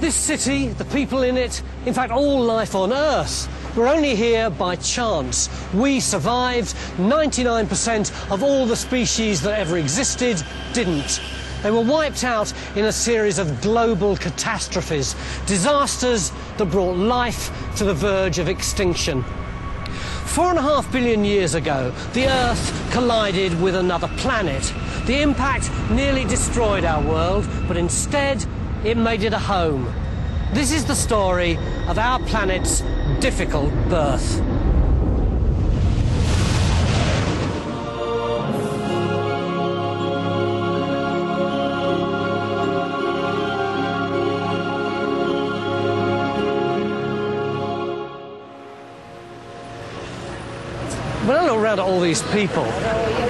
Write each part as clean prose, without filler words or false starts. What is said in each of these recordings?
This city, the people in it, in fact all life on Earth, we're only here by chance. We survived. 99% of all the species that ever existed didn't. They were wiped out in a series of global catastrophes, disasters that brought life to the verge of extinction. 4.5 billion years ago, the Earth collided with another planet. The impact nearly destroyed our world, but instead it made it a home. This is the story of our planet's difficult birth. When I look around at all these people,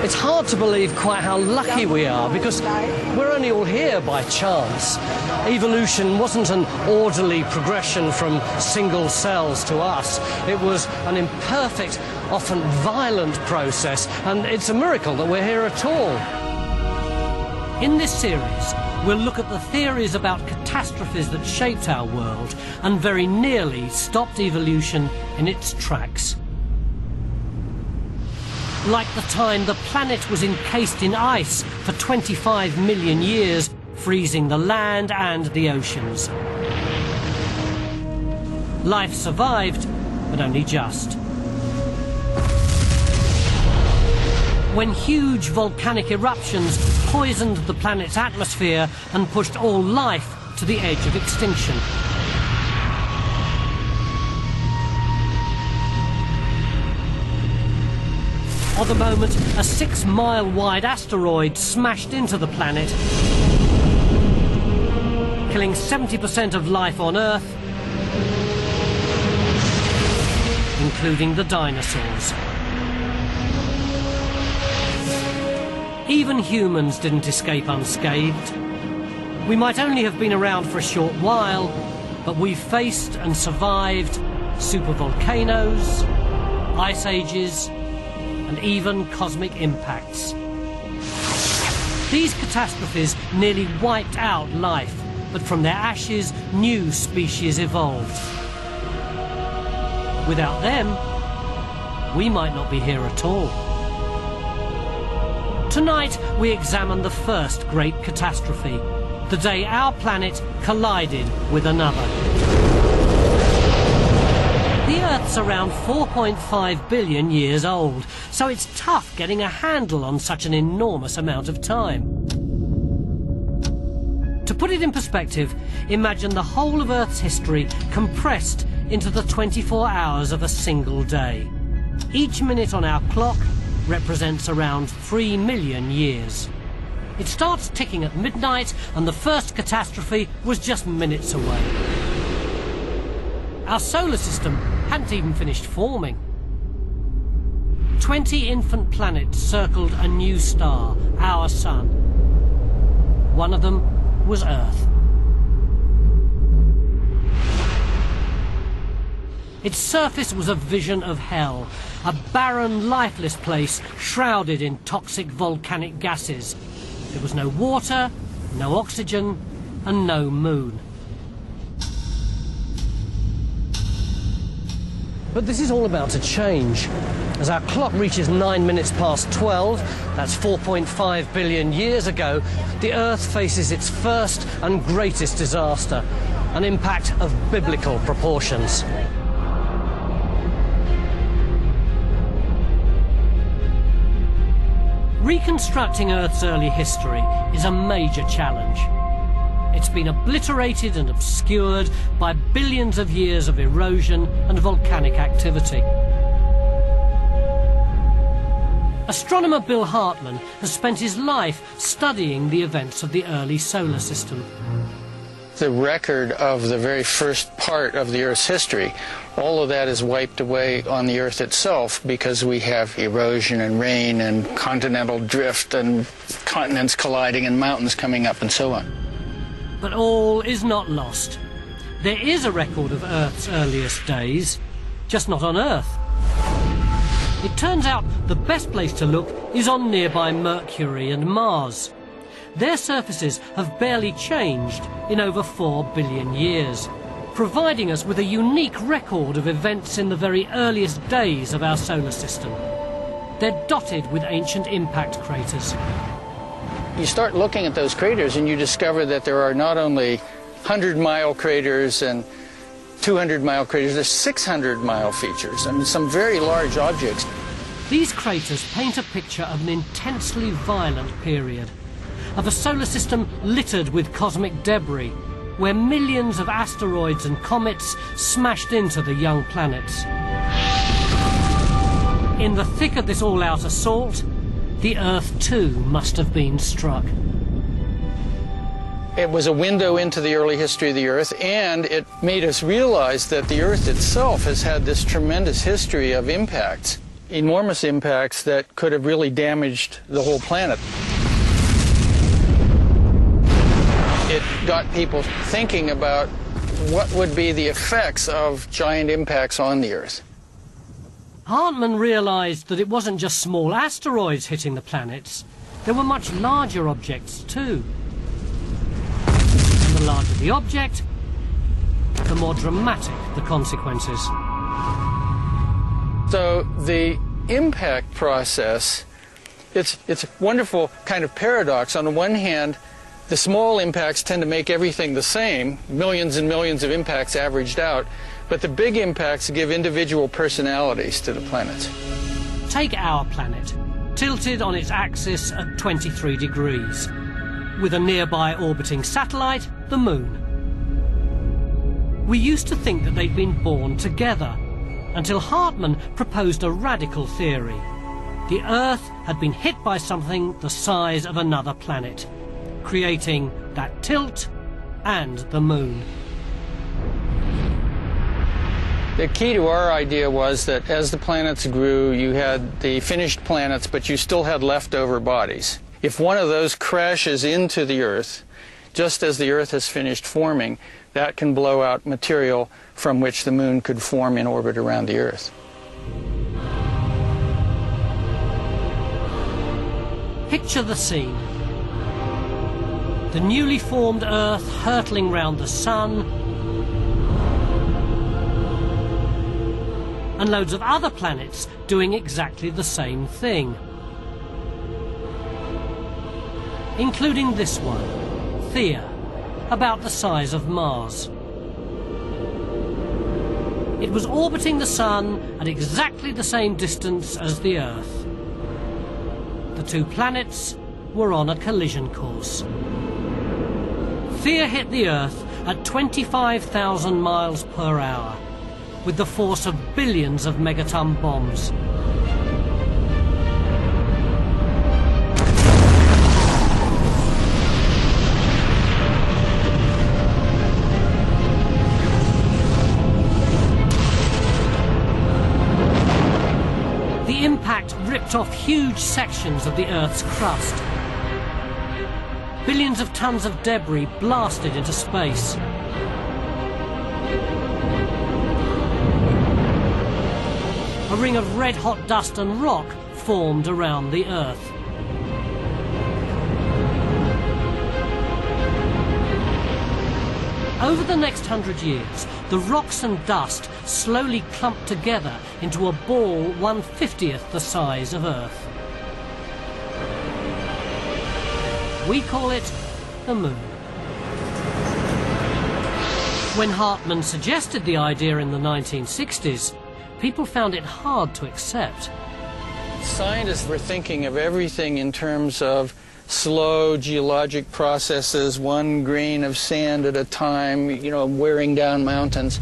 it's hard to believe quite how lucky we are, because we're only all here by chance. Evolution wasn't an orderly progression from single cells to us. It was an imperfect, often violent process, and it's a miracle that we're here at all. In this series, we'll look at the theories about catastrophes that shaped our world and very nearly stopped evolution in its tracks. Like the time the planet was encased in ice for 25 million years, freezing the land and the oceans. Life survived, but only just. When huge volcanic eruptions poisoned the planet's atmosphere and pushed all life to the edge of extinction. Or the moment a 6-mile-wide asteroid smashed into the planet, killing 70% of life on Earth, including the dinosaurs. Even humans didn't escape unscathed. We might only have been around for a short while, but we've faced and survived supervolcanoes, ice ages, and even cosmic impacts. These catastrophes nearly wiped out life, but from their ashes, new species evolved. Without them, we might not be here at all. Tonight, we examine the first great catastrophe, the day our planet collided with another. The Earth's around 4.5 billion years old, so it's tough getting a handle on such an enormous amount of time. To put it in perspective, imagine the whole of Earth's history compressed into the 24 hours of a single day. Each minute on our clock represents around 3 million years. It starts ticking at midnight, and the first catastrophe was just minutes away. Our solar system hadn't even finished forming. 20 infant planets circled a new star, our sun. One of them was Earth. Its surface was a vision of hell, a barren, lifeless place shrouded in toxic volcanic gases. There was no water, no oxygen, and no moon. But this is all about to change. As our clock reaches 9 minutes past 12, that's 4.5 billion years ago, the Earth faces its first and greatest disaster, an impact of biblical proportions. Reconstructing Earth's early history is a major challenge. It's been obliterated and obscured by billions of years of erosion and volcanic activity. Astronomer Bill Hartman has spent his life studying the events of the early solar system. The record of the very first part of the Earth's history, all of that is wiped away on the Earth itself because we have erosion and rain and continental drift and continents colliding and mountains coming up and so on. But all is not lost. There is a record of Earth's earliest days, just not on Earth. It turns out the best place to look is on nearby Mercury and Mars. their surfaces have barely changed in over 4 billion years, providing us with a unique record of events in the very earliest days of our solar system. They're dotted with ancient impact craters. You start looking at those craters and you discover that there are not only 100-mile craters and 200-mile craters, there's 600-mile features. I mean, some very large objects. These craters paint a picture of an intensely violent period, of a solar system littered with cosmic debris, where millions of asteroids and comets smashed into the young planets. In the thick of this all-out assault, the Earth too must have been struck. It was a window into the early history of the Earth, and it made us realize that the Earth itself has had this tremendous history of impacts, enormous impacts that could have really damaged the whole planet. It got people thinking about what would be the effects of giant impacts on the Earth. Hartmann realized that it wasn't just small asteroids hitting the planets. There were much larger objects too. And the larger the object, the more dramatic the consequences. So the impact process, it's a wonderful kind of paradox. On the one hand, the small impacts tend to make everything the same, millions and millions of impacts averaged out, but the big impacts give individual personalities to the planets. Take our planet, tilted on its axis at 23 degrees, with a nearby orbiting satellite, the Moon. We used to think that they'd been born together, until Hartmann proposed a radical theory. The Earth had been hit by something the size of another planet, creating that tilt and the Moon. The key to our idea was that as the planets grew, you had the finished planets, but you still had leftover bodies. If one of those crashes into the Earth, just as the Earth has finished forming, that can blow out material from which the Moon could form in orbit around the Earth. Picture the scene. The newly formed Earth hurtling round the Sun, and loads of other planets doing exactly the same thing. Including this one, Theia, about the size of Mars. It was orbiting the Sun at exactly the same distance as the Earth. The two planets were on a collision course. Theia hit the Earth at 25,000 miles per hour, with the force of billions of megaton bombs. The impact ripped off huge sections of the Earth's crust. Billions of tons of debris blasted into space. A ring of red-hot dust and rock formed around the Earth. Over the next 100 years, the rocks and dust slowly clumped together into a ball 1/50th the size of Earth. We call it the Moon. When Hartmann suggested the idea in the 1960s, people found it hard to accept. Scientists were thinking of everything in terms of slow geologic processes, one grain of sand at a time, wearing down mountains.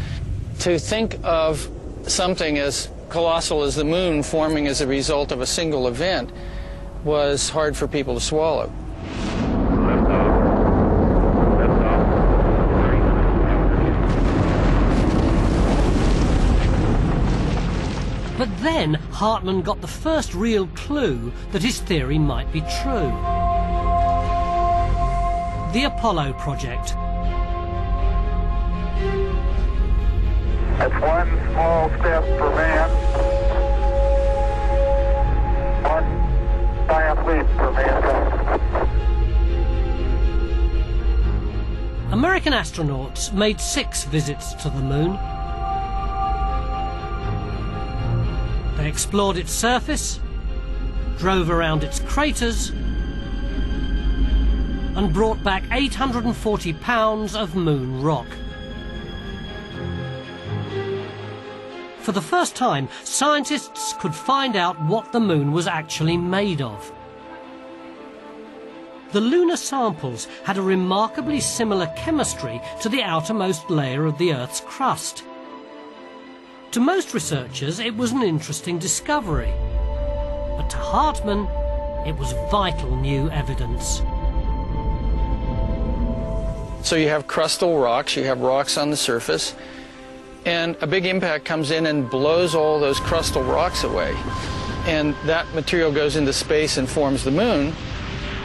To think of something as colossal as the Moon forming as a result of a single event was hard for people to swallow. But then Hartmann got the first real clue that his theory might be true. The Apollo project. That's one small step for man, one giant leap for mankind. American astronauts made 6 visits to the moon. They explored its surface, drove around its craters, and brought back 840 pounds of moon rock. For the first time, scientists could find out what the moon was actually made of. The lunar samples had a remarkably similar chemistry to the outermost layer of the Earth's crust. To most researchers, it was an interesting discovery. But to Hartmann, it was vital new evidence. So you have crustal rocks, you have rocks on the surface, and a big impact comes in and blows all those crustal rocks away. And that material goes into space and forms the moon.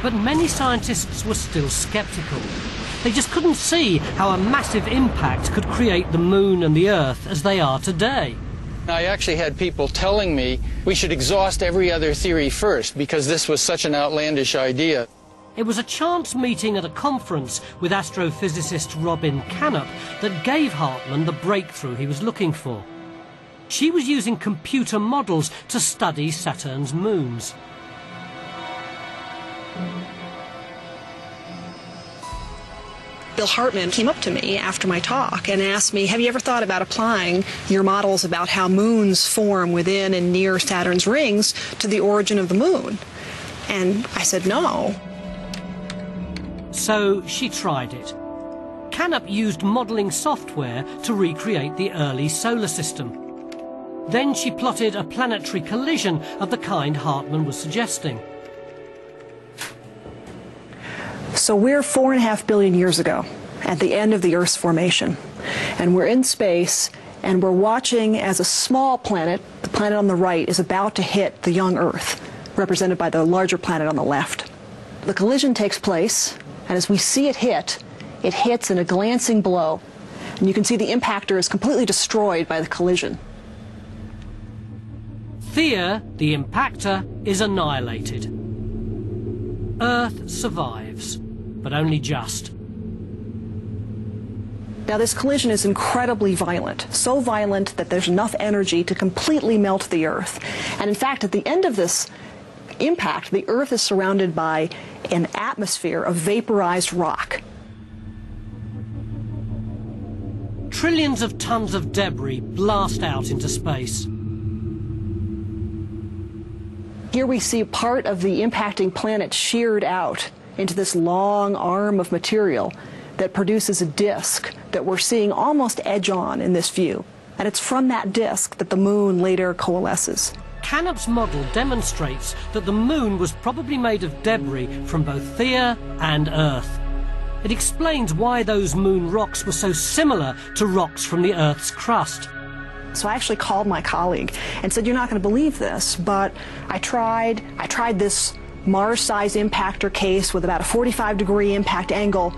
But many scientists were still skeptical. They just couldn't see how a massive impact could create the moon and the Earth as they are today. I actually had people telling me we should exhaust every other theory first because this was such an outlandish idea. It was a chance meeting at a conference with astrophysicist Robin Canup that gave Hartmann the breakthrough he was looking for. She was using computer models to study Saturn's moons. Bill Hartmann came up to me after my talk and asked me, have you ever thought about applying your models about how moons form within and near Saturn's rings to the origin of the moon? And I said no. So she tried it. Canup used modelling software to recreate the early solar system. Then she plotted a planetary collision of the kind Hartmann was suggesting. So we're 4.5 billion years ago, at the end of the Earth's formation. And we're in space, and we're watching as a small planet, the planet on the right, is about to hit the young Earth, represented by the larger planet on the left. The collision takes place, and as we see it hits in a glancing blow. And you can see the impactor is completely destroyed by the collision. Thea, the impactor, is annihilated. Earth survives, but only just. Now this collision is incredibly violent, so violent that there's enough energy to completely melt the Earth. And in fact, at the end of this impact, the Earth is surrounded by an atmosphere of vaporized rock. Trillions of tons of debris blast out into space. Here we see part of the impacting planet sheared out into this long arm of material that produces a disk that we're seeing almost edge on in this view. And it's from that disk that the moon later coalesces. Canup's model demonstrates that the moon was probably made of debris from both Thea and Earth. It explains why those moon rocks were so similar to rocks from the Earth's crust. So I actually called my colleague and said, you're not going to believe this, but I tried this Mars-size impactor case with about a 45-degree impact angle,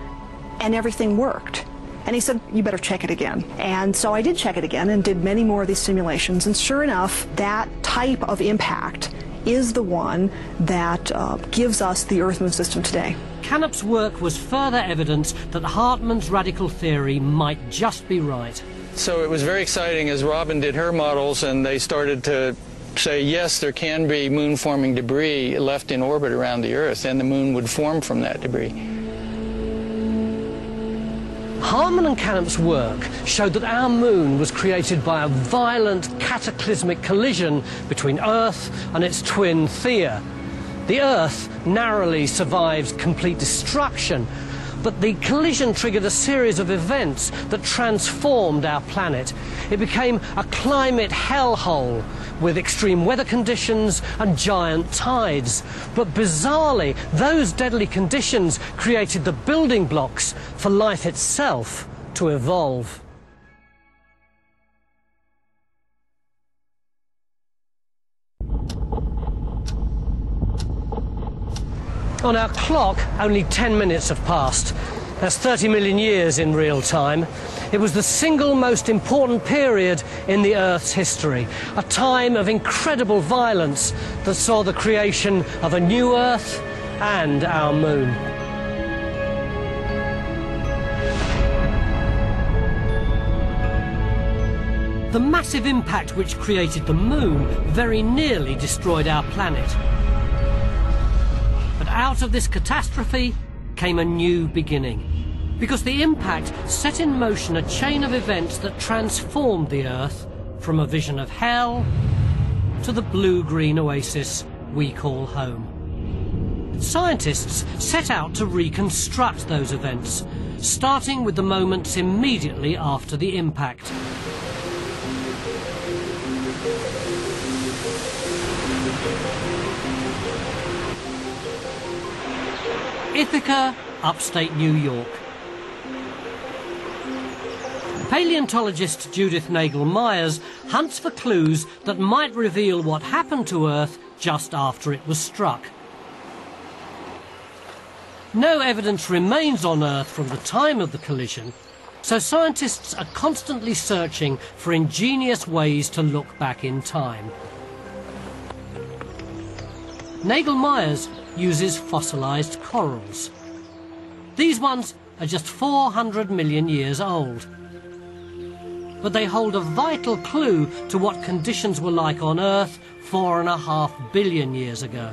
and everything worked. And he said, you better check it again. And so I did check it again and did many more of these simulations, and sure enough, that type of impact is the one that gives us the Earth-Moon system today. Canup's work was further evidence that Hartmann's radical theory might just be right. So it was very exciting as Robin did her models and they started to say, yes, there can be moon-forming debris left in orbit around the Earth, and the moon would form from that debris. Hartmann and Canup's work showed that our moon was created by a violent cataclysmic collision between Earth and its twin Thea. The Earth narrowly survived complete destruction, but the collision triggered a series of events that transformed our planet. It became a climate hellhole with extreme weather conditions and giant tides. But bizarrely, those deadly conditions created the building blocks for life itself to evolve. On our clock, only 10 minutes have passed. That's 30 million years in real time. It was the single most important period in the Earth's history, a time of incredible violence that saw the creation of a new Earth and our moon. The massive impact which created the moon very nearly destroyed our planet. But out of this catastrophe came a new beginning, because the impact set in motion a chain of events that transformed the Earth from a vision of hell to the blue-green oasis we call home. Scientists set out to reconstruct those events, starting with the moments immediately after the impact. Ithaca, upstate New York. Paleontologist Judith Nagel-Myers hunts for clues that might reveal what happened to Earth just after it was struck. No evidence remains on Earth from the time of the collision, so scientists are constantly searching for ingenious ways to look back in time. Nagel-Myers uses fossilized corals. These ones are just 400 million years old. But they hold a vital clue to what conditions were like on Earth 4.5 billion years ago.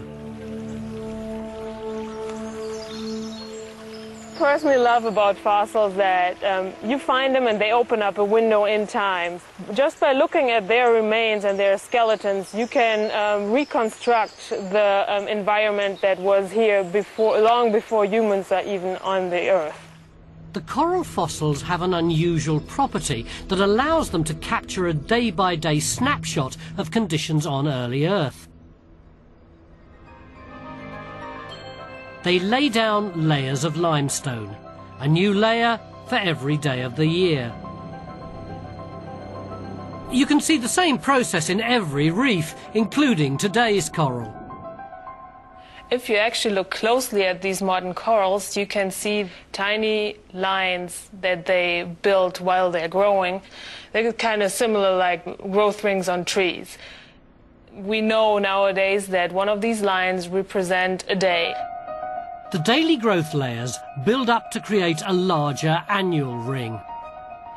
I personally love about fossils that you find them and they open up a window in time. Just by looking at their remains and their skeletons, you can reconstruct the environment that was here long before humans are even on the Earth. The coral fossils have an unusual property that allows them to capture a day-by-day snapshot of conditions on early Earth. They lay down layers of limestone, a new layer for every day of the year. You can see the same process in every reef, including today's coral. If you actually look closely at these modern corals, you can see tiny lines that they built while they're growing. They're kind of similar like growth rings on trees. We know nowadays that one of these lines represents a day. The daily growth layers build up to create a larger annual ring.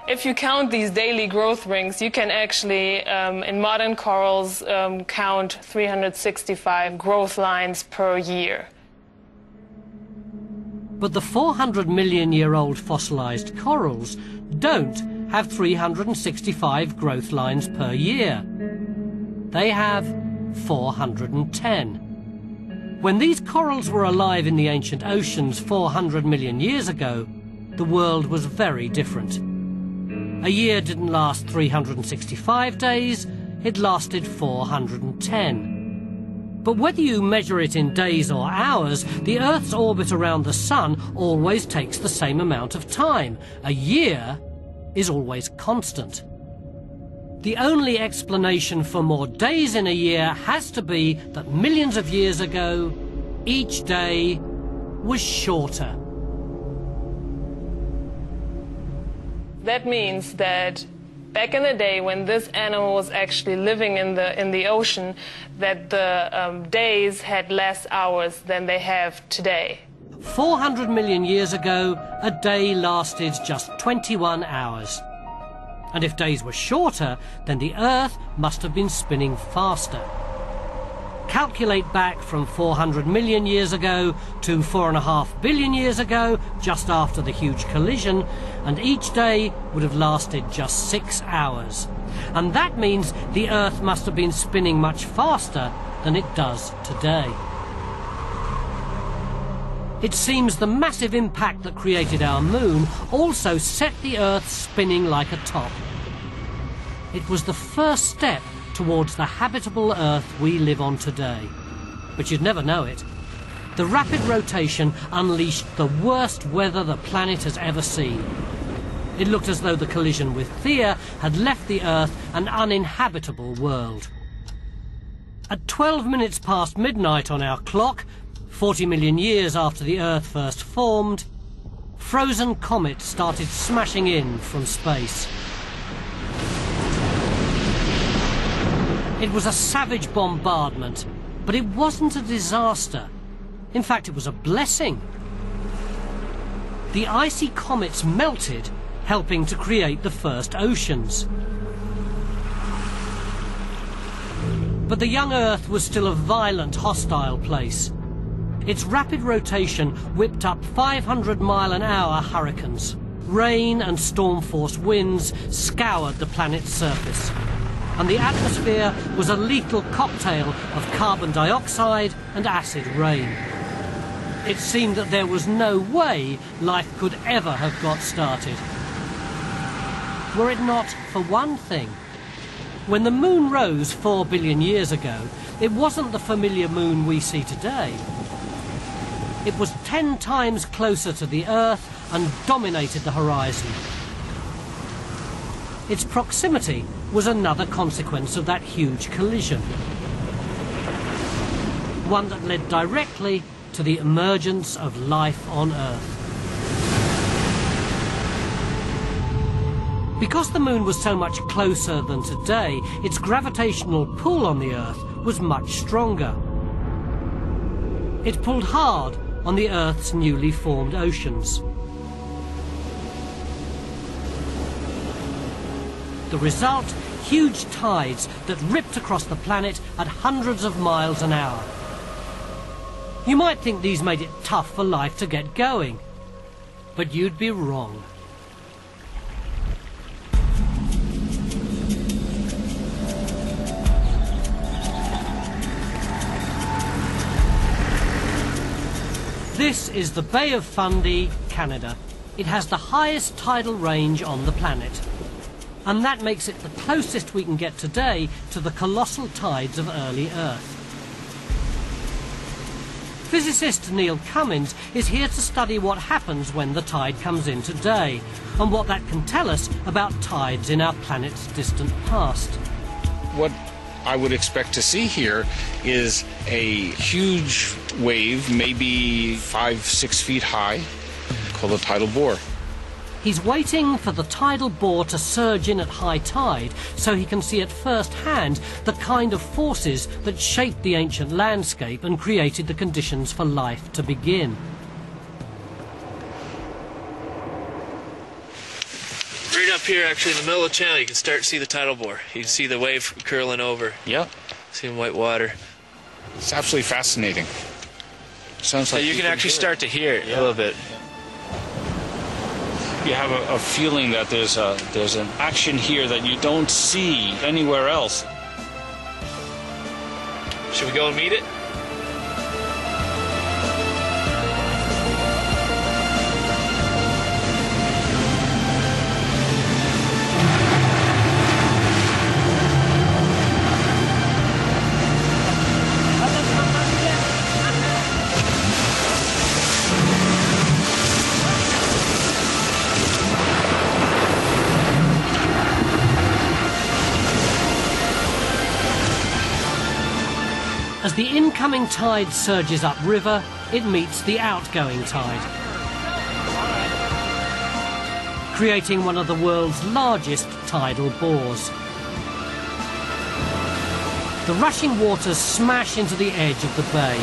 If you count these daily growth rings, you can actually, in modern corals, count 365 growth lines per year. But the 400 million year old fossilized corals don't have 365 growth lines per year. They have 410. When these corals were alive in the ancient oceans 400 million years ago, the world was very different. A year didn't last 365 days, it lasted 410. But whether you measure it in days or hours, the Earth's orbit around the Sun always takes the same amount of time. A year is always constant. The only explanation for more days in a year has to be that millions of years ago, each day was shorter. That means that back in the day when this animal was actually living in the ocean, that the days had less hours than they have today. 400 million years ago, a day lasted just 21 hours. And if days were shorter, then the Earth must have been spinning faster. Calculate back from 400 million years ago to 4.5 billion years ago, just after the huge collision, and each day would have lasted just 6 hours. And that means the Earth must have been spinning much faster than it does today. It seems the massive impact that created our moon also set the Earth spinning like a top. It was the first step towards the habitable Earth we live on today. But you'd never know it. The rapid rotation unleashed the worst weather the planet has ever seen. It looked as though the collision with Theia had left the Earth an uninhabitable world. At 12 minutes past midnight on our clock, 40 million years after the Earth first formed, frozen comets started smashing in from space. It was a savage bombardment, but it wasn't a disaster. In fact, it was a blessing. The icy comets melted, helping to create the first oceans. But the young Earth was still a violent, hostile place. Its rapid rotation whipped up 500-mile-an-hour hurricanes. Rain and storm-force winds scoured the planet's surface. And the atmosphere was a lethal cocktail of carbon dioxide and acid rain. It seemed that there was no way life could ever have got started. Were it not for one thing. When the moon rose 4 billion years ago, it wasn't the familiar moon we see today. It was 10 times closer to the Earth and dominated the horizon. Its proximity was another consequence of that huge collision. One that led directly to the emergence of life on Earth. Because the moon was so much closer than today, its gravitational pull on the Earth was much stronger. It pulled hard on the Earth's newly formed oceans. The result, huge tides that ripped across the planet at hundreds of miles an hour. You might think these made it tough for life to get going, but you'd be wrong. This is the Bay of Fundy, Canada. It has the highest tidal range on the planet. And that makes it the closest we can get today to the colossal tides of early Earth. Physicist Neil Cummins is here to study what happens when the tide comes in today, and what that can tell us about tides in our planet's distant past. What I would expect to see here is a huge wave, maybe 5-6 feet high, called a tidal bore. He's waiting for the tidal bore to surge in at high tide so he can see at first hand the kind of forces that shaped the ancient landscape and created the conditions for life to begin. Right up here, actually, in the middle of the channel, you can start to see the tidal bore. You can see the wave curling over. Yeah. See the white water. It's absolutely fascinating. Sounds like you can actually start to hear it a little bit. You have a feeling that there's an action here that you don't see anywhere else. Should we go and meet it? As the incoming tide surges upriver, it meets the outgoing tide, creating one of the world's largest tidal bores. The rushing waters smash into the edge of the bay.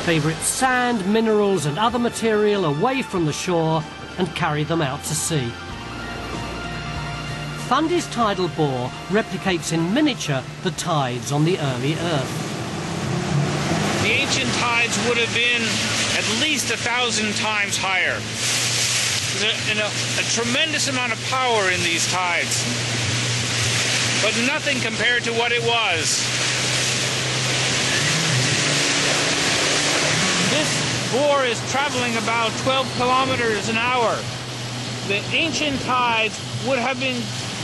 They rip sand, minerals and other material away from the shore and carry them out to sea. Fundy's tidal bore replicates in miniature the tides on the early Earth. The ancient tides would have been at least 1,000 times higher. There's a tremendous amount of power in these tides, but nothing compared to what it was. This bore is traveling about 12 kilometers an hour. The ancient tides would have been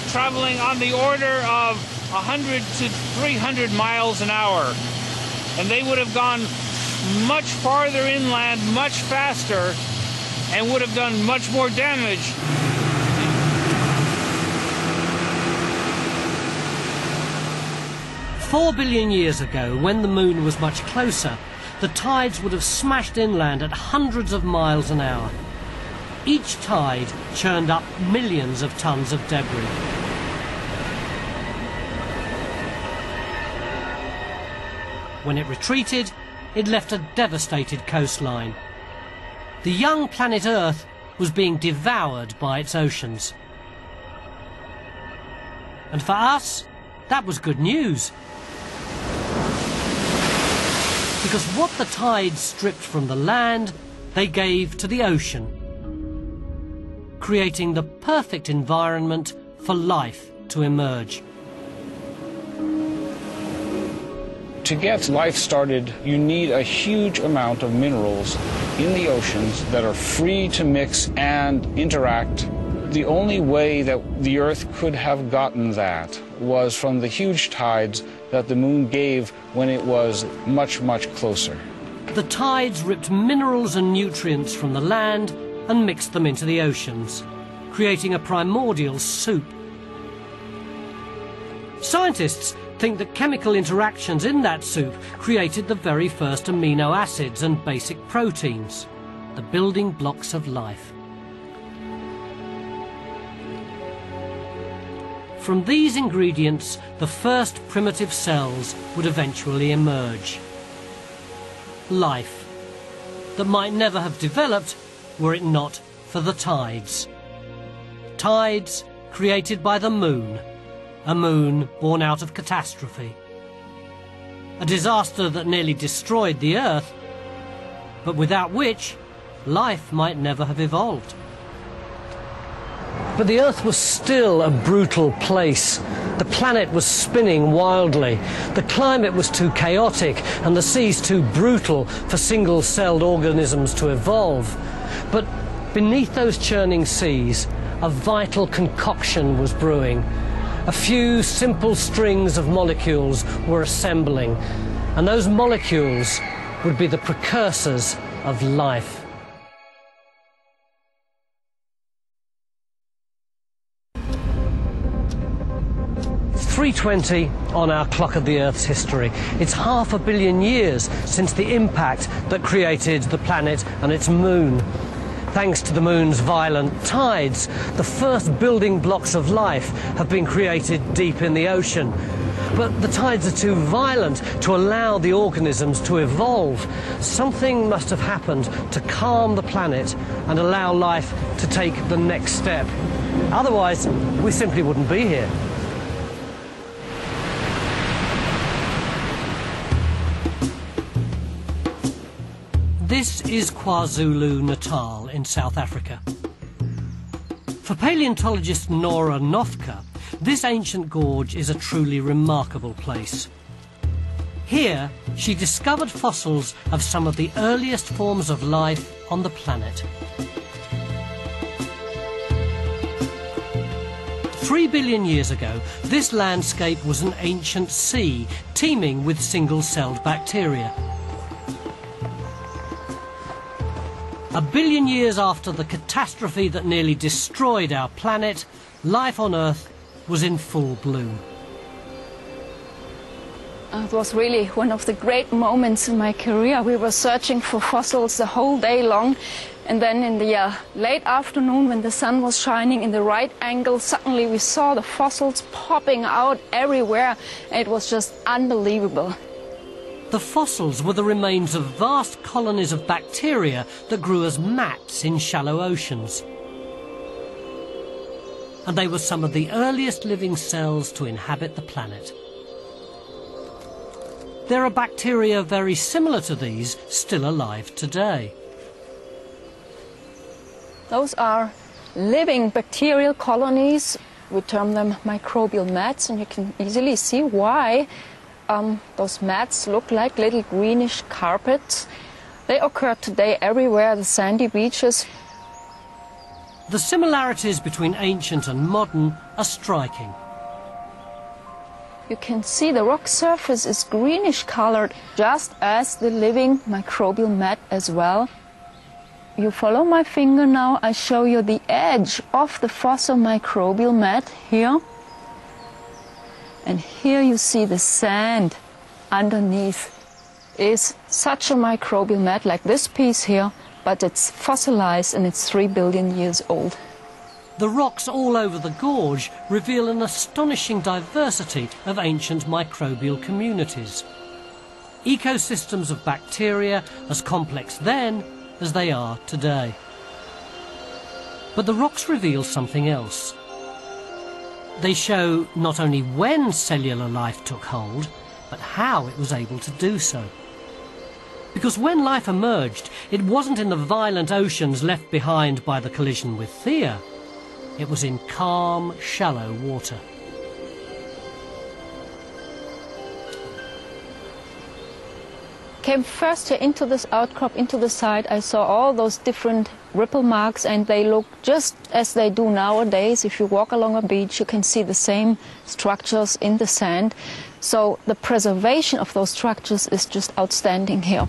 traveling on the order of 100 to 300 miles an hour. And they would have gone much farther inland, much faster, and would have done much more damage. "4 billion years ago, when the moon was much closer, the tides would have smashed inland at hundreds of miles an hour. Each tide churned up millions of tons of debris. When it retreated, it left a devastated coastline. The young planet Earth was being devoured by its oceans. And for us, That was good news. Because what the tides stripped from the land, they gave to the ocean, creating the perfect environment for life to emerge. To get life started, you need a huge amount of minerals in the oceans that are free to mix and interact. The only way that the Earth could have gotten that was from the huge tides that the moon gave when it was much, much closer. The tides ripped minerals and nutrients from the land and mixed them into the oceans, creating a primordial soup. Scientists think that chemical interactions in that soup created the very first amino acids and basic proteins, the building blocks of life. From these ingredients, the first primitive cells would eventually emerge. Life that might never have developed were it not for the tides. Tides created by the moon, a moon born out of catastrophe. A disaster that nearly destroyed the Earth, but without which life might never have evolved. But the Earth was still a brutal place. The planet was spinning wildly. The climate was too chaotic and the seas too brutal for single-celled organisms to evolve. But beneath those churning seas, a vital concoction was brewing. A few simple strings of molecules were assembling, and those molecules would be the precursors of life. 3:20 on our clock of the Earth's history. It's 500 million years since the impact that created the planet and its moon. Thanks to the moon's violent tides, the first building blocks of life have been created deep in the ocean. But the tides are too violent to allow the organisms to evolve. Something must have happened to calm the planet and allow life to take the next step. Otherwise, we simply wouldn't be here. This is KwaZulu-Natal in South Africa. For paleontologist Nora Nofka, this ancient gorge is a truly remarkable place. Here, she discovered fossils of some of the earliest forms of life on the planet. 3 billion years ago, this landscape was an ancient sea teeming with single-celled bacteria. A billion years after the catastrophe that nearly destroyed our planet, life on Earth was in full bloom. It was really one of the great moments in my career. We were searching for fossils the whole day long, and then in the late afternoon, when the sun was shining in the right angle, suddenly we saw the fossils popping out everywhere. It was just unbelievable. The fossils were the remains of vast colonies of bacteria that grew as mats in shallow oceans. And they were some of the earliest living cells to inhabit the planet. There are bacteria very similar to these still alive today. Those are living bacterial colonies. We term them microbial mats, and you can easily see why. Those mats look like little greenish carpets. They occur today everywhere, the sandy beaches. The similarities between ancient and modern are striking. You can see the rock surface is greenish colored, just as the living microbial mat as well. You follow my finger now, I show you the edge of the fossil microbial mat here. And here you see the sand underneath is such a microbial mat, like this piece here, but it's fossilized and it's 3 billion years old. The rocks all over the gorge reveal an astonishing diversity of ancient microbial communities. Ecosystems of bacteria as complex then as they are today. But the rocks reveal something else. They show not only when cellular life took hold, but how it was able to do so. Because when life emerged, it wasn't in the violent oceans left behind by the collision with Theia. It was in calm, shallow water. Came first here into this outcrop, into the side. I saw all those different ripple marks, and they look just as they do nowadays. If you walk along a beach, you can see the same structures in the sand. So the preservation of those structures is just outstanding here.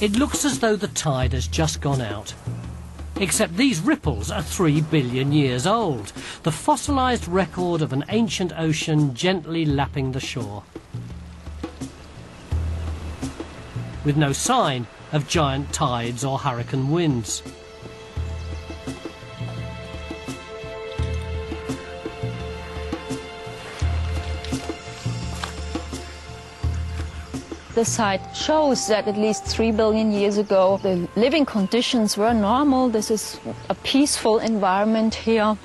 It looks as though the tide has just gone out. Except these ripples are 3 billion years old, the fossilized record of an ancient ocean gently lapping the shore. With no sign of giant tides or hurricane winds. The site shows that at least 3 billion years ago the living conditions were normal. This is a peaceful environment here,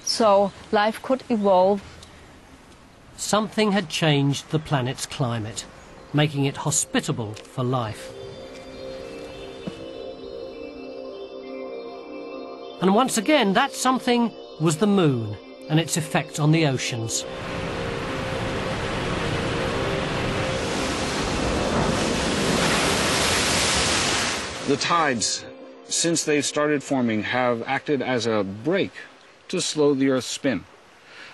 so life could evolve. Something had changed the planet's climate, making it hospitable for life. And once again, that something was the moon and its effect on the oceans. The tides, since they've started forming, have acted as a brake to slow the Earth's spin.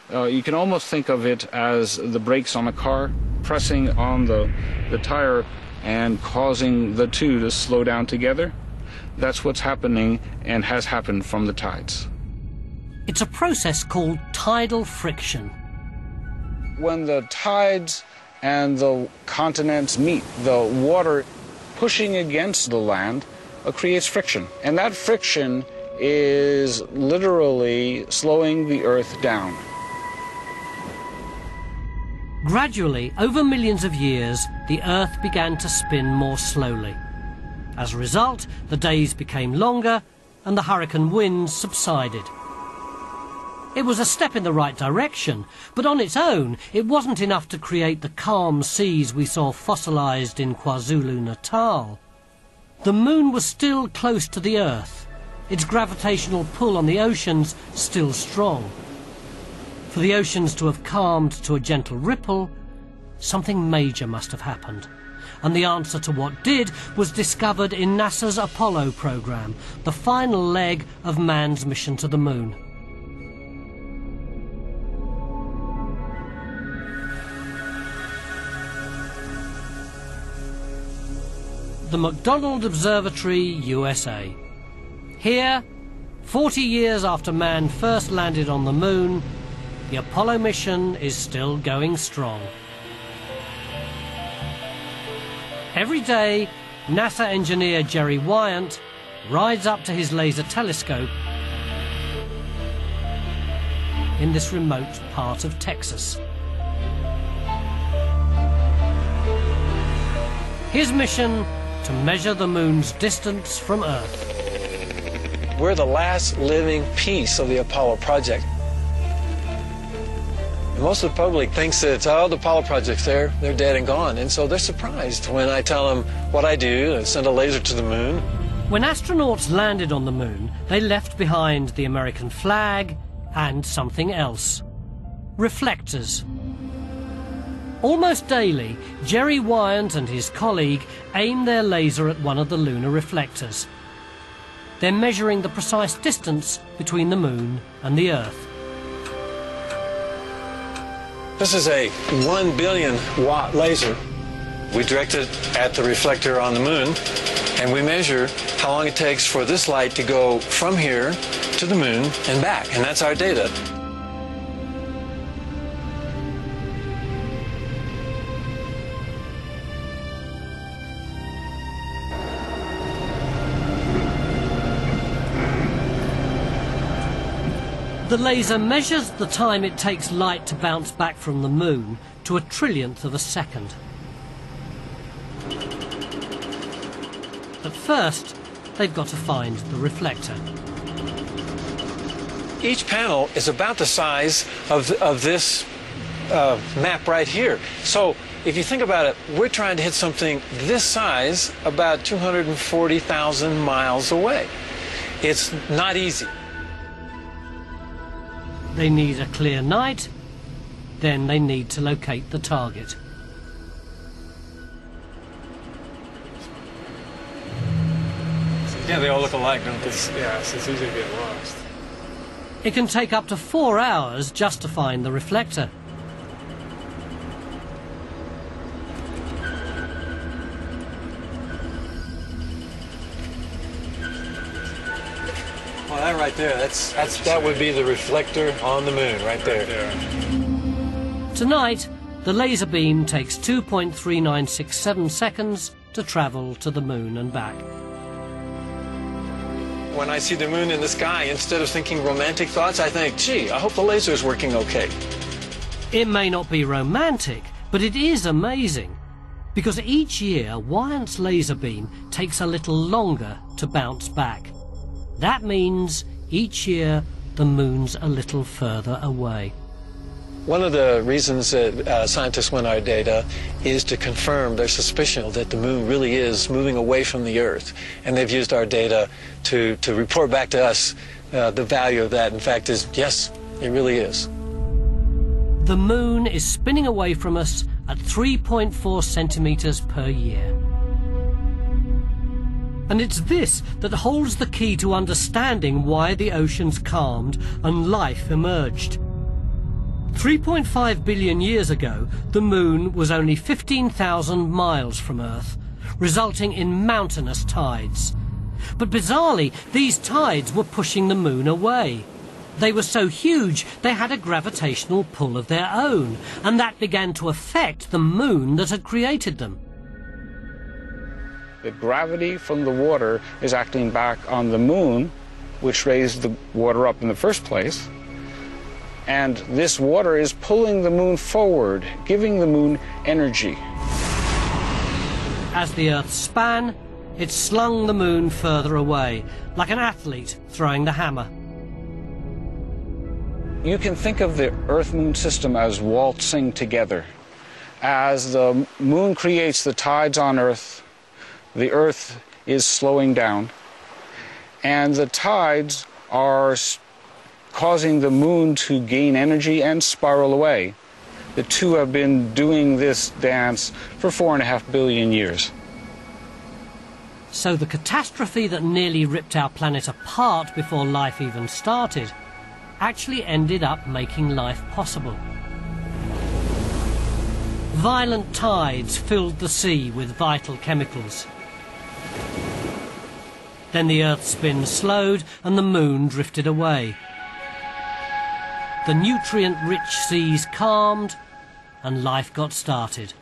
You can almost think of it as the brakes on a car, pressing on the tire and causing the two to slow down together. That's what's happening and has happened from the tides. It's a process called tidal friction. When the tides and the continents meet, the water pushing against the land creates friction. And that friction is literally slowing the Earth down. Gradually, over millions of years, the Earth began to spin more slowly. As a result, the days became longer and the hurricane winds subsided. It was a step in the right direction, but on its own, it wasn't enough to create the calm seas we saw fossilized in KwaZulu-Natal. The moon was still close to the Earth, its gravitational pull on the oceans still strong. For the oceans to have calmed to a gentle ripple, something major must have happened. And the answer to what did was discovered in NASA's Apollo program, the final leg of man's mission to the moon. The McDonald Observatory, USA. Here, 40 years after man first landed on the moon, the Apollo mission is still going strong. Every day, NASA engineer Jerry Wyant rides up to his laser telescope in this remote part of Texas. His mission: to measure the moon's distance from Earth. We're the last living piece of the Apollo project. Most of the public thinks that, oh, the Apollo project's they're dead and gone. And so they're surprised when I tell them what I do, send a laser to the moon. When astronauts landed on the moon, they left behind the American flag and something else: reflectors. Almost daily, Jerry Wyant and his colleague aim their laser at one of the lunar reflectors. They're measuring the precise distance between the moon and the Earth. This is a 1 billion watt laser. We direct it at the reflector on the moon, and we measure how long it takes for this light to go from here to the moon and back, and that's our data. The laser measures the time it takes light to bounce back from the moon to a trillionth of a second. But first, they've got to find the reflector. each panel is about the size of this map right here. So if you think about it, we're trying to hit something this size about 240,000 miles away. It's not easy. They need a clear night, then they need to locate the target. Yeah, they all look alike, don't they? Yeah, so it's easy to get lost. It can take up to 4 hours just to find the reflector. Well, that right there, that would be the reflector on the moon, right there. Tonight, the laser beam takes 2.3967 seconds to travel to the moon and back. When I see the moon in the sky, instead of thinking romantic thoughts, I think, gee, I hope the laser is working okay. It may not be romantic, but it is amazing. Because each year, Wyant's laser beam takes a little longer to bounce back. That means each year the moon's a little further away. One of the reasons that scientists want our data is to confirm their suspicion that the moon really is moving away from the Earth. And they've used our data to report back to us the value of that. In fact, is yes, it really is. The moon is spinning away from us at 3.4 centimeters per year. And it's this that holds the key to understanding why the oceans calmed and life emerged. 3.5 billion years ago, the moon was only 15,000 miles from Earth, resulting in mountainous tides. But bizarrely, these tides were pushing the moon away. They were so huge, they had a gravitational pull of their own, and that began to affect the moon that had created them. The gravity from the water is acting back on the moon, which raised the water up in the first place. And this water is pulling the moon forward, giving the moon energy. As the Earth span, it slung the moon further away, like an athlete throwing the hammer. You can think of the Earth-Moon system as waltzing together. As the moon creates the tides on Earth, the Earth is slowing down, and the tides are causing the moon to gain energy and spiral away. The two have been doing this dance for 4.5 billion years. So the catastrophe that nearly ripped our planet apart before life even started actually ended up making life possible. Violent tides filled the sea with vital chemicals. Then the Earth's spin slowed and the moon drifted away. The nutrient-rich seas calmed and life got started.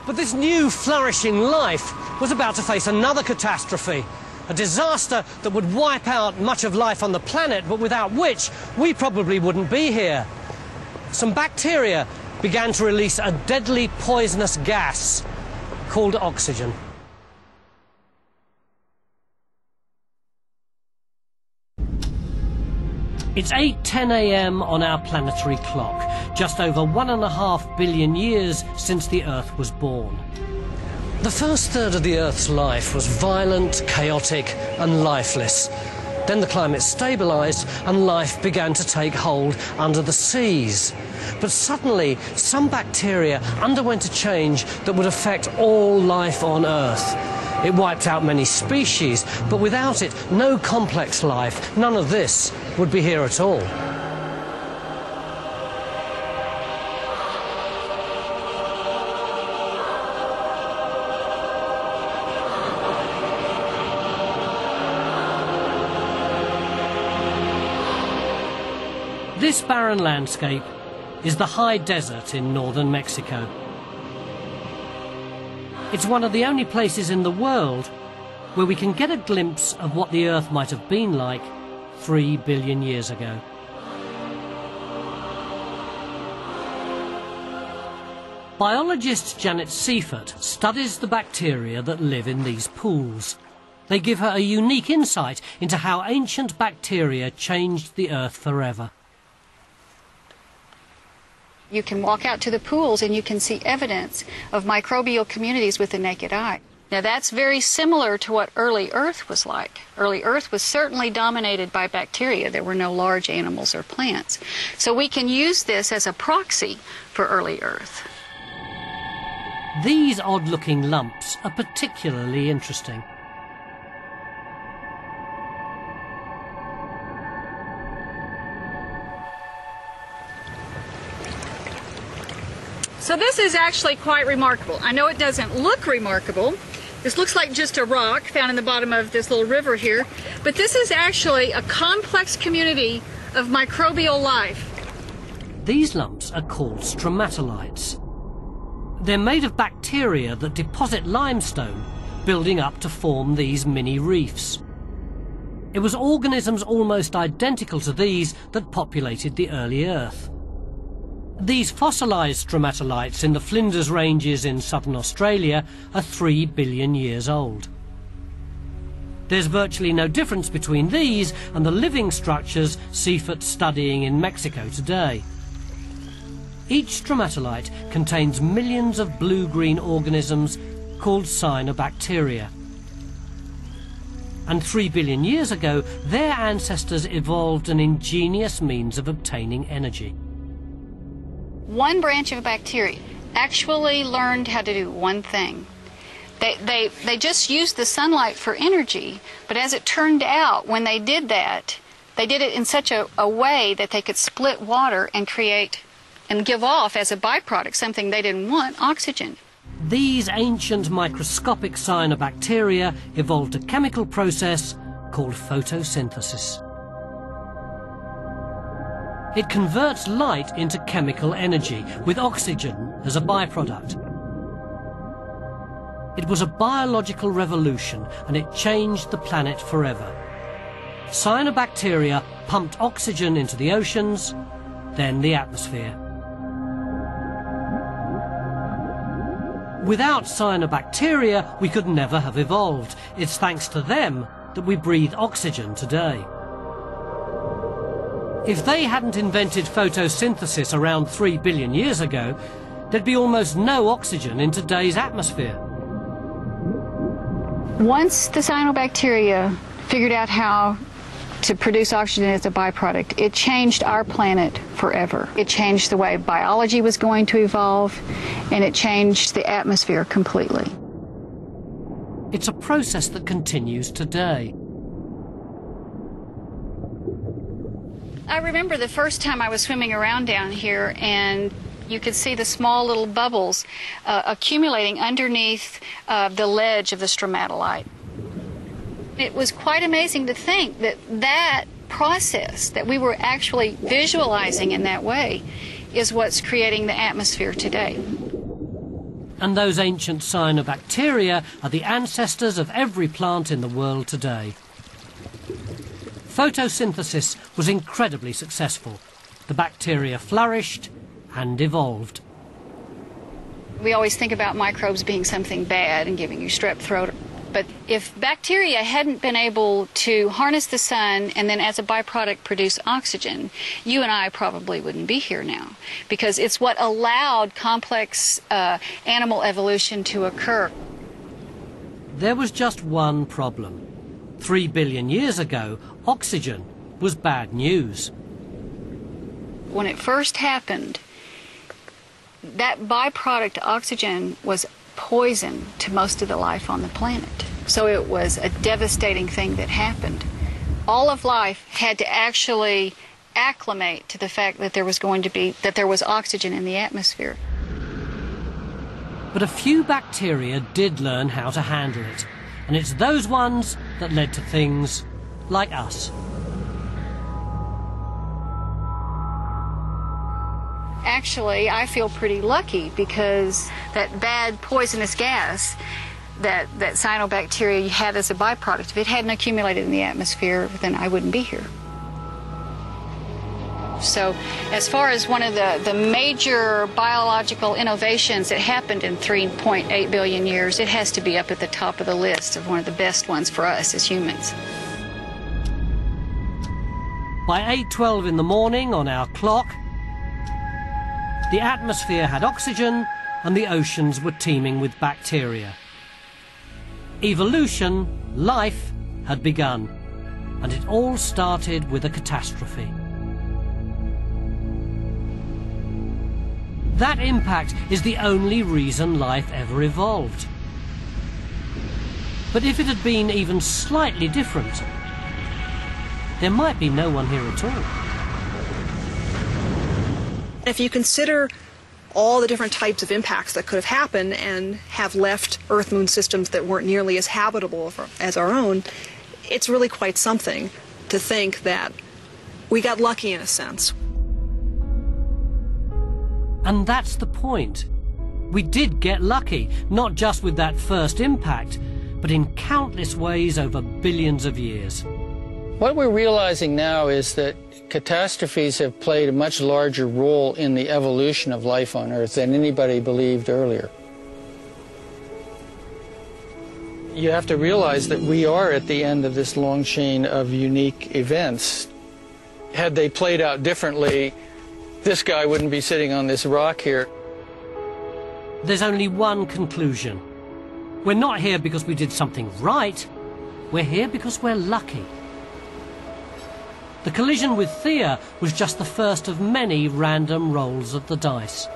But this new flourishing life was about to face another catastrophe, a disaster that would wipe out much of life on the planet, but without which we probably wouldn't be here. Some bacteria began to release a deadly poisonous gas called oxygen. It's 8:10 a.m. on our planetary clock, just over 1.5 billion years since the Earth was born. The first third of the Earth's life was violent, chaotic and lifeless. Then the climate stabilised and life began to take hold under the seas. But suddenly, some bacteria underwent a change that would affect all life on Earth. It wiped out many species, but without it, no complex life, none of this, would be here at all. This barren landscape is the high desert in northern Mexico. It's one of the only places in the world where we can get a glimpse of what the Earth might have been like 3 billion years ago. Biologist Janet Seifert studies the bacteria that live in these pools. They give her a unique insight into how ancient bacteria changed the Earth forever. You can walk out to the pools and you can see evidence of microbial communities with the naked eye. Now that's very similar to what early Earth was like. Early Earth was certainly dominated by bacteria. There were no large animals or plants. So we can use this as a proxy for early Earth. These odd-looking lumps are particularly interesting. So this is actually quite remarkable. I know it doesn't look remarkable. This looks like just a rock found in the bottom of this little river here, but this is actually a complex community of microbial life. These lumps are called stromatolites. They're made of bacteria that deposit limestone, building up to form these mini reefs. It was organisms almost identical to these that populated the early Earth. These fossilised stromatolites in the Flinders Ranges in southern Australia are 3 billion years old. There's virtually no difference between these and the living structures Seifert's studying in Mexico today. Each stromatolite contains millions of blue-green organisms called cyanobacteria. And 3 billion years ago, their ancestors evolved an ingenious means of obtaining energy. One branch of bacteria actually learned how to do one thing. They just used the sunlight for energy, but as it turned out, when they did that, they did it in such a way that they could split water and create and give off as a byproduct something they didn't want, oxygen. These ancient microscopic cyanobacteria evolved a chemical process called photosynthesis. It converts light into chemical energy, with oxygen as a byproduct. It was a biological revolution, and it changed the planet forever. Cyanobacteria pumped oxygen into the oceans, then the atmosphere. Without cyanobacteria, we could never have evolved. It's thanks to them that we breathe oxygen today. If they hadn't invented photosynthesis around 3 billion years ago, there'd be almost no oxygen in today's atmosphere. Once the cyanobacteria figured out how to produce oxygen as a byproduct, it changed our planet forever. It changed the way biology was going to evolve, and it changed the atmosphere completely. It's a process that continues today. I remember the first time I was swimming around down here, and you could see the small little bubbles accumulating underneath the ledge of the stromatolite. It was quite amazing to think that that process that we were actually visualizing in that way is what's creating the atmosphere today. And those ancient cyanobacteria are the ancestors of every plant in the world today. Photosynthesis was incredibly successful. The bacteria flourished and evolved. We always think about microbes being something bad and giving you strep throat. But if bacteria hadn't been able to harness the sun and then as a byproduct produce oxygen, you and I probably wouldn't be here now, because it's what allowed complex animal evolution to occur. There was just one problem. 3 billion years ago, oxygen was bad news. When it first happened, that byproduct oxygen was poison to most of the life on the planet. So it was a devastating thing that happened. All of life had to actually acclimate to the fact that there was oxygen in the atmosphere. But a few bacteria did learn how to handle it, and it's those ones that led to things like us. Actually, I feel pretty lucky, because that bad poisonous gas that cyanobacteria had as a byproduct, if it hadn't accumulated in the atmosphere, then I wouldn't be here. So as far as one of the major biological innovations that happened in 3.8 billion years, it has to be up at the top of the list of one of the best ones for us as humans. By 8:12 in the morning on our clock, the atmosphere had oxygen and the oceans were teeming with bacteria. Evolution, life, had begun, and it all started with a catastrophe. That impact is the only reason life ever evolved. But if it had been even slightly different, there might be no one here at all. If you consider all the different types of impacts that could have happened and have left Earth-Moon systems that weren't nearly as habitable as our own, it's really quite something to think that we got lucky in a sense. And that's the point. We did get lucky, not just with that first impact, but in countless ways over billions of years. What we're realizing now is that catastrophes have played a much larger role in the evolution of life on Earth than anybody believed earlier. You have to realize that we are at the end of this long chain of unique events. Had they played out differently, this guy wouldn't be sitting on this rock here. There's only one conclusion. We're not here because we did something right. We're here because we're lucky. The collision with Theia was just the first of many random rolls of the dice.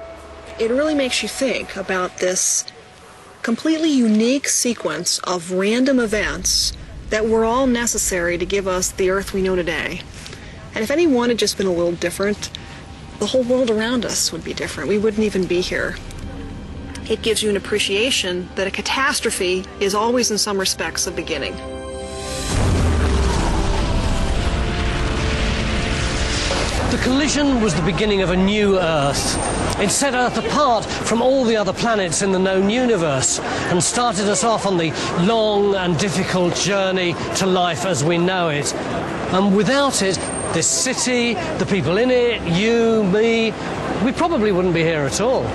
It really makes you think about this completely unique sequence of random events that were all necessary to give us the Earth we know today. And if any one had just been a little different, the whole world around us would be different. We wouldn't even be here. It gives you an appreciation that a catastrophe is always in some respects a beginning. The collision was the beginning of a new Earth. It set Earth apart from all the other planets in the known universe and started us off on the long and difficult journey to life as we know it. And without it, this city, the people in it, you, me, we probably wouldn't be here at all.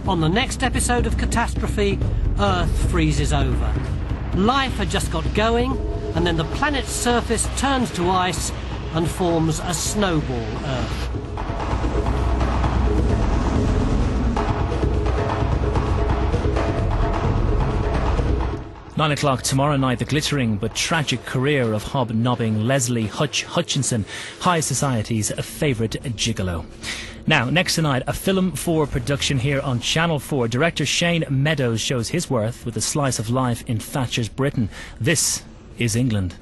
On the next episode of Catastrophe, Earth freezes over. Life had just got going, and then the planet's surface turns to ice and forms a snowball Earth. Nine o'clock tomorrow night, the glittering but tragic career of hobnobbing Leslie Hutchinson, high society's favourite gigolo. Now, next tonight, a Film 4 production here on Channel 4. Director Shane Meadows shows his worth with a slice of life in Thatcher's Britain. This is England.